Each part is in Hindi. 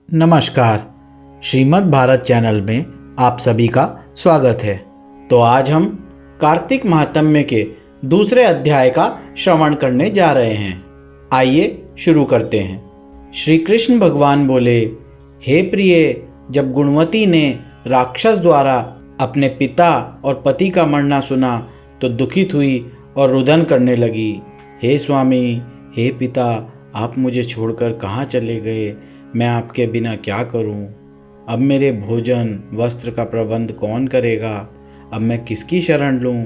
नमस्कार। श्रीमद् भारत चैनल में आप सभी का स्वागत है। तो आज हम कार्तिक महात्म्य के दूसरे अध्याय का श्रवण करने जा रहे हैं। आइए शुरू करते हैं। श्री कृष्ण भगवान बोले, हे प्रिय, जब गुणवती ने राक्षस द्वारा अपने पिता और पति का मरना सुना तो दुखित हुई और रुदन करने लगी। हे स्वामी, हे पिता, आप मुझे छोड़कर कहाँ चले गए? मैं आपके बिना क्या करूं? अब मेरे भोजन वस्त्र का प्रबंध कौन करेगा? अब मैं किसकी शरण लूं?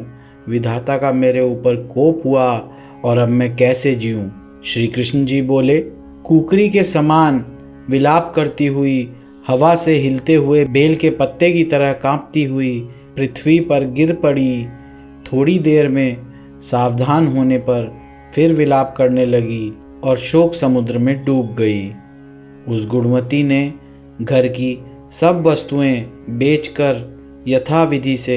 विधाता का मेरे ऊपर कोप हुआ और अब मैं कैसे जीऊं? श्री कृष्ण जी बोले, कुकरी के समान विलाप करती हुई, हवा से हिलते हुए बेल के पत्ते की तरह कांपती हुई पृथ्वी पर गिर पड़ी। थोड़ी देर में सावधान होने पर फिर विलाप करने लगी और शोक समुद्र में डूब गई। उस गुणवती ने घर की सब वस्तुएं बेचकर यथाविधि से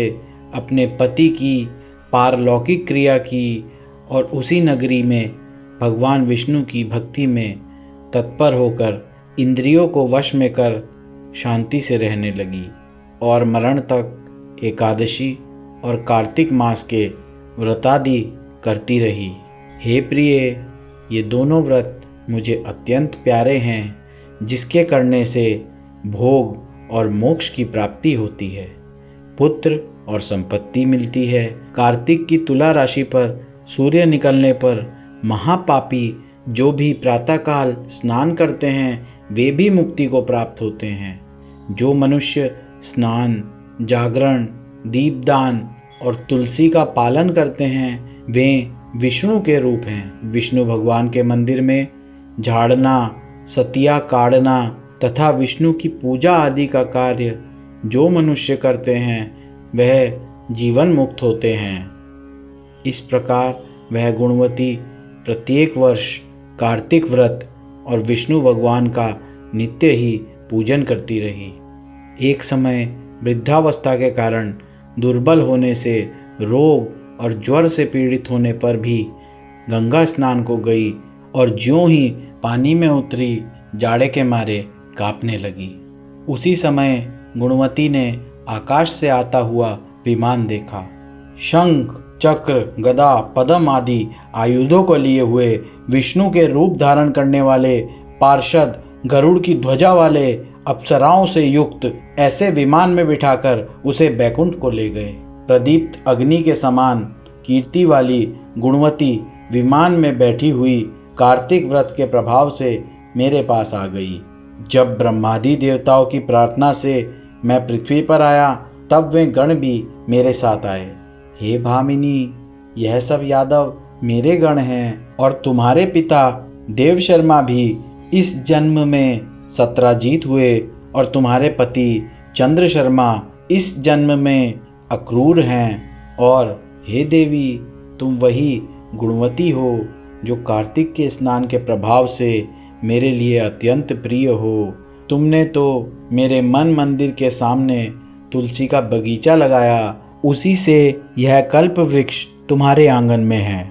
अपने पति की पारलौकिक क्रिया की और उसी नगरी में भगवान विष्णु की भक्ति में तत्पर होकर इंद्रियों को वश में कर शांति से रहने लगी और मरण तक एकादशी और कार्तिक मास के व्रतादि करती रही। हे प्रिय, ये दोनों व्रत मुझे अत्यंत प्यारे हैं, जिसके करने से भोग और मोक्ष की प्राप्ति होती है, पुत्र और संपत्ति मिलती है। कार्तिक की तुला राशि पर सूर्य निकलने पर महापापी जो भी प्रातःकाल स्नान करते हैं वे भी मुक्ति को प्राप्त होते हैं। जो मनुष्य स्नान, जागरण, दीपदान और तुलसी का पालन करते हैं वे विष्णु के रूप हैं। विष्णु भगवान के मंदिर में झाड़ना, सतिया काढ़ना तथा विष्णु की पूजा आदि का कार्य जो मनुष्य करते हैं वह जीवन मुक्त होते हैं। इस प्रकार वह गुणवती प्रत्येक वर्ष कार्तिक व्रत और विष्णु भगवान का नित्य ही पूजन करती रही। एक समय वृद्धावस्था के कारण दुर्बल होने से, रोग और ज्वर से पीड़ित होने पर भी गंगा स्नान को गई और ज्यों ही पानी में उतरी जाड़े के मारे कांपने लगी। उसी समय गुणवती ने आकाश से आता हुआ विमान देखा। शंख, चक्र, गदा, पद्म आदि आयुधों को लिए हुए विष्णु के रूप धारण करने वाले पार्षद गरुड़ की ध्वजा वाले अप्सराओं से युक्त ऐसे विमान में बिठाकर उसे बैकुंठ को ले गए। प्रदीप्त अग्नि के समान कीर्ति वाली गुणवती विमान में बैठी हुई कार्तिक व्रत के प्रभाव से मेरे पास आ गई। जब ब्रह्मादि देवताओं की प्रार्थना से मैं पृथ्वी पर आया तब वे गण भी मेरे साथ आए। हे भामिनी, यह सब यादव मेरे गण हैं और तुम्हारे पिता देव शर्मा भी इस जन्म में सत्राजीत हुए और तुम्हारे पति चंद्र शर्मा इस जन्म में अक्रूर हैं। और हे देवी, तुम वही गुणवती हो जो कार्तिक के स्नान के प्रभाव से मेरे लिए अत्यंत प्रिय हो। तुमने तो मेरे मन मंदिर के सामने तुलसी का बगीचा लगाया, उसी से यह कल्प वृक्ष तुम्हारे आंगन में है।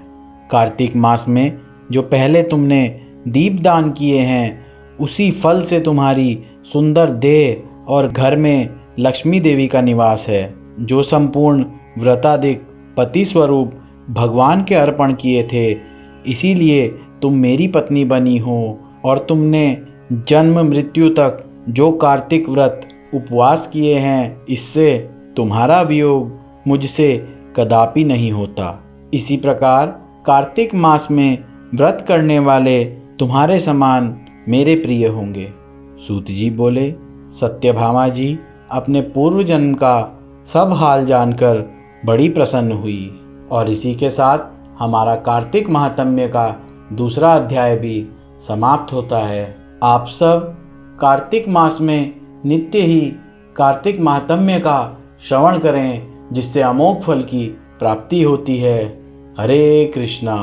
कार्तिक मास में जो पहले तुमने दीपदान किए हैं उसी फल से तुम्हारी सुंदर देह और घर में लक्ष्मी देवी का निवास है। जो संपूर्ण व्रताधिक पति स्वरूप भगवान के अर्पण किए थे, इसीलिए तुम मेरी पत्नी बनी हो और तुमने जन्म मृत्यु तक जो कार्तिक व्रत उपवास किए हैं, इससे तुम्हारा वियोग मुझसे कदापि नहीं होता। इसी प्रकार कार्तिक मास में व्रत करने वाले तुम्हारे समान मेरे प्रिय होंगे। सूत जी बोले, सत्यभामा जी अपने पूर्व जन्म का सब हाल जानकर बड़ी प्रसन्न हुई और इसी के साथ हमारा कार्तिक महात्म्य का दूसरा अध्याय भी समाप्त होता है। आप सब कार्तिक मास में नित्य ही कार्तिक महात्म्य का श्रवण करें, जिससे अमोघ फल की प्राप्ति होती है। हरे कृष्णा।